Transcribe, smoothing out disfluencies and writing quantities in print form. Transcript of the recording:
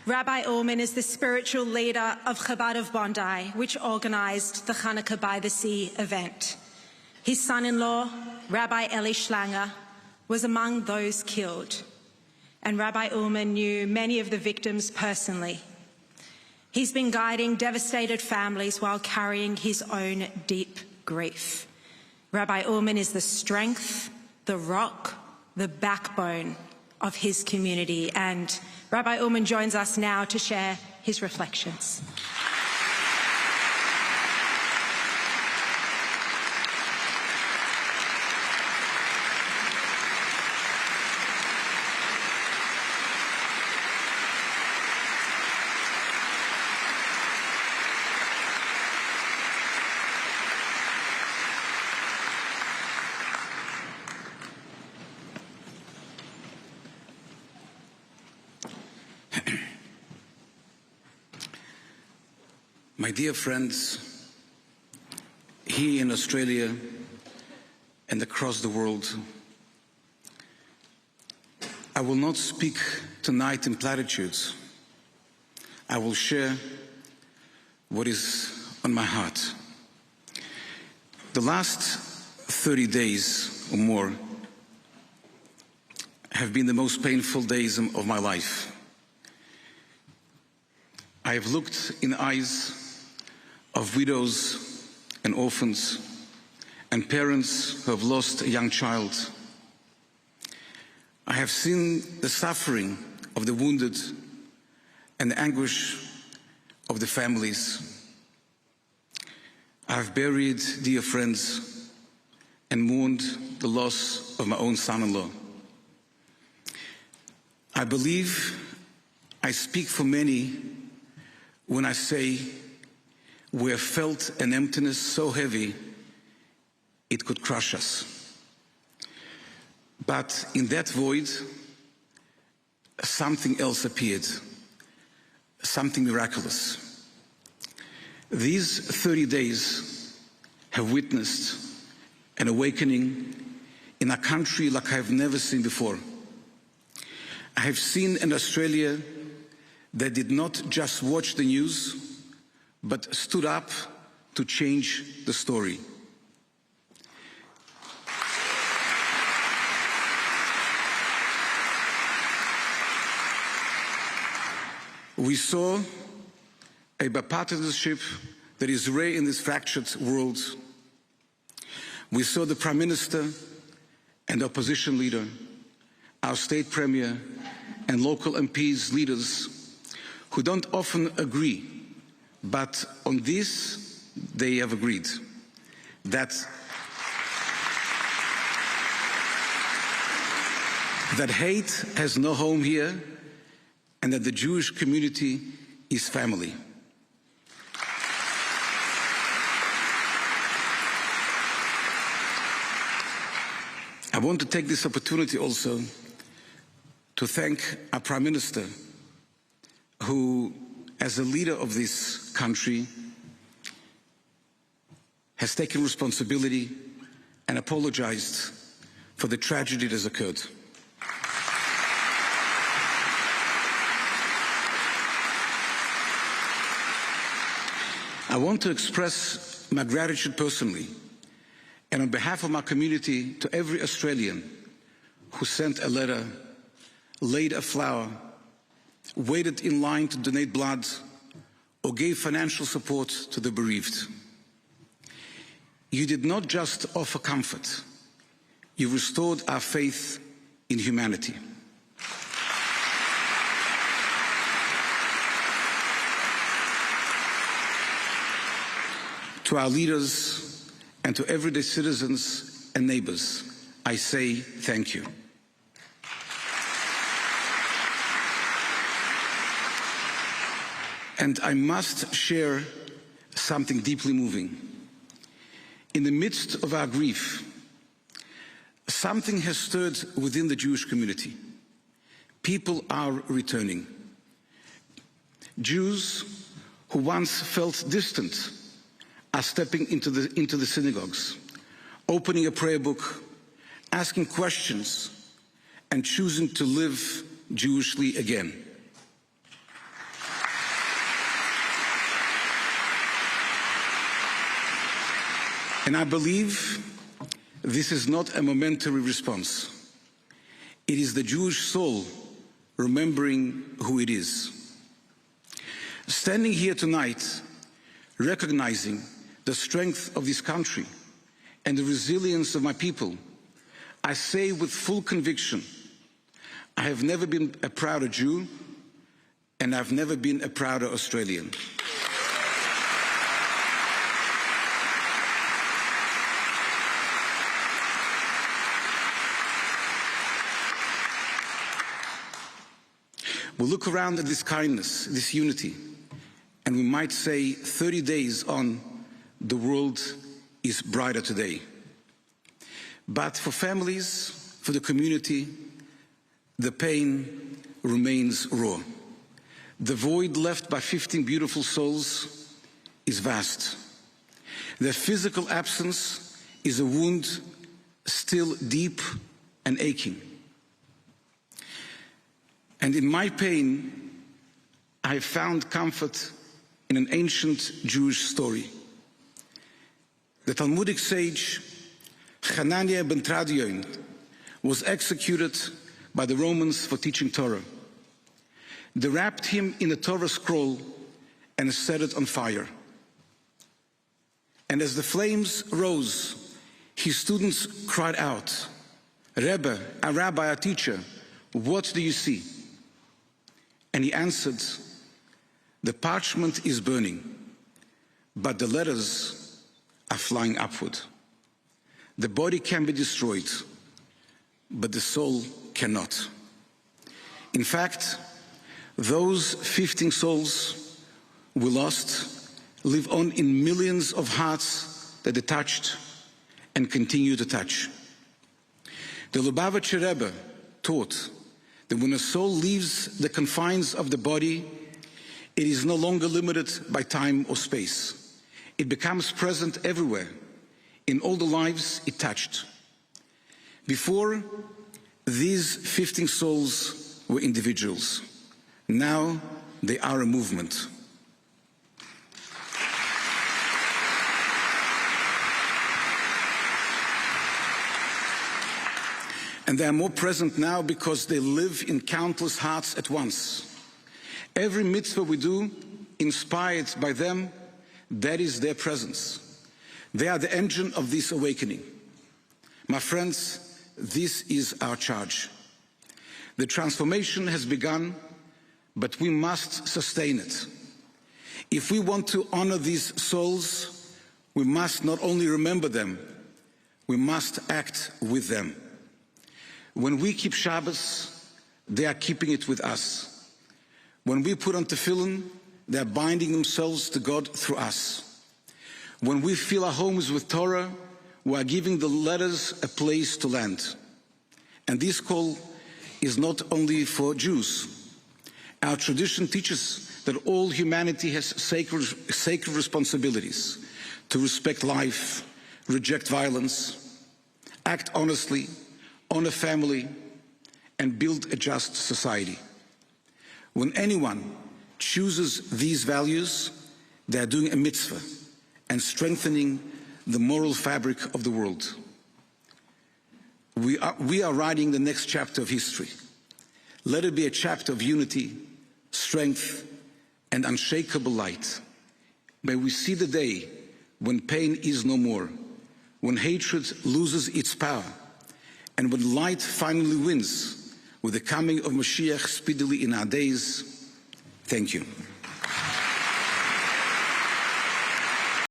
Rabbi Ulman is the spiritual leader of Chabad of Bondi, which organised the Hanukkah by the Sea event. His son-in-law, Rabbi Eli Schlanger, was among those killed, and Rabbi Ulman knew many of the victims personally. He's been guiding devastated families while carrying his own deep grief. Rabbi Ulman is the strength, the rock, the backbone of his community, and Rabbi Ulman joins us now to share his reflections. My dear friends, here in Australia and across the world, I will not speak tonight in platitudes. I will share what is on my heart. The last 30 days or more have been the most painful days of my life. I have looked in the eyes of widows and orphans and parents who have lost a young child. I have seen the suffering of the wounded and the anguish of the families. I have buried dear friends and mourned the loss of my own son-in-law. I believe I speak for many when I say we have felt an emptiness so heavy it could crush us. But in that void, something else appeared, something miraculous. These 30 days have witnessed an awakening in a country like I have never seen before. I have seen an Australia that did not just watch the news, but stood up to change the story. We saw a bipartisanship that is rare in this fractured world. We saw the Prime Minister and the opposition leader, our state premier and local MPs, leaders who don't often agree, but on this they have agreed that hate has no home here and that the Jewish community is family. I want to take this opportunity also to thank our Prime Minister, who, as a leader of this country, has taken responsibility and apologized for the tragedy that has occurred. I want to express my gratitude personally and on behalf of my community to every Australian who sent a letter, laid a flower, waited in line to donate blood, or gave financial support to the bereaved. You did not just offer comfort, you restored our faith in humanity. To our leaders and to everyday citizens and neighbors, I say thank you. And I must share something deeply moving. In the midst of our grief, something has stirred within the Jewish community. People are returning. Jews who once felt distant are stepping into the synagogues, opening a prayer book, asking questions, and choosing to live Jewishly again. And I believe this is not a momentary response. It is the Jewish soul remembering who it is. Standing here tonight, recognizing the strength of this country and the resilience of my people, I say with full conviction, I have never been a prouder Jew, and I've never been a prouder Australian. We look around at this kindness, this unity, and we might say 30 days on, the world is brighter today. But for families, for the community, the pain remains raw. The void left by 15 beautiful souls is vast. Their physical absence is a wound still deep and aching. And in my pain, I have found comfort in an ancient Jewish story. The Talmudic sage Hananiah ben Tradion was executed by the Romans for teaching Torah. They wrapped him in a Torah scroll and set it on fire. And as the flames rose, his students cried out, "Rebbe, a rabbi, a teacher, what do you see?" And he answered, "The parchment is burning, but the letters are flying upward. The body can be destroyed, but the soul cannot." In fact, those 15 souls we lost live on in millions of hearts that they touched and continue to touch. The Lubavitcher Rebbe taught that when a soul leaves the confines of the body, it is no longer limited by time or space. It becomes present everywhere, in all the lives it touched. Before, these 15 souls were individuals. Now they are a movement. And they are more present now because they live in countless hearts at once. Every mitzvah we do, inspired by them, that is their presence. They are the engine of this awakening. My friends, this is our charge. The transformation has begun, but we must sustain it. If we want to honor these souls, we must not only remember them, we must act with them. When we keep Shabbos, they are keeping it with us. When we put on tefillin, they are binding themselves to God through us. When we fill our homes with Torah, we are giving the letters a place to land. And this call is not only for Jews. Our tradition teaches that all humanity has sacred responsibilities to respect life, reject violence, act honestly, honor family, and build a just society. When anyone chooses these values, they are doing a mitzvah and strengthening the moral fabric of the world. We are writing the next chapter of history. Let it be a chapter of unity, strength, and unshakable light. May we see the day when pain is no more, when hatred loses its power, and when light finally wins with the coming of Mashiach speedily in our days. Thank you.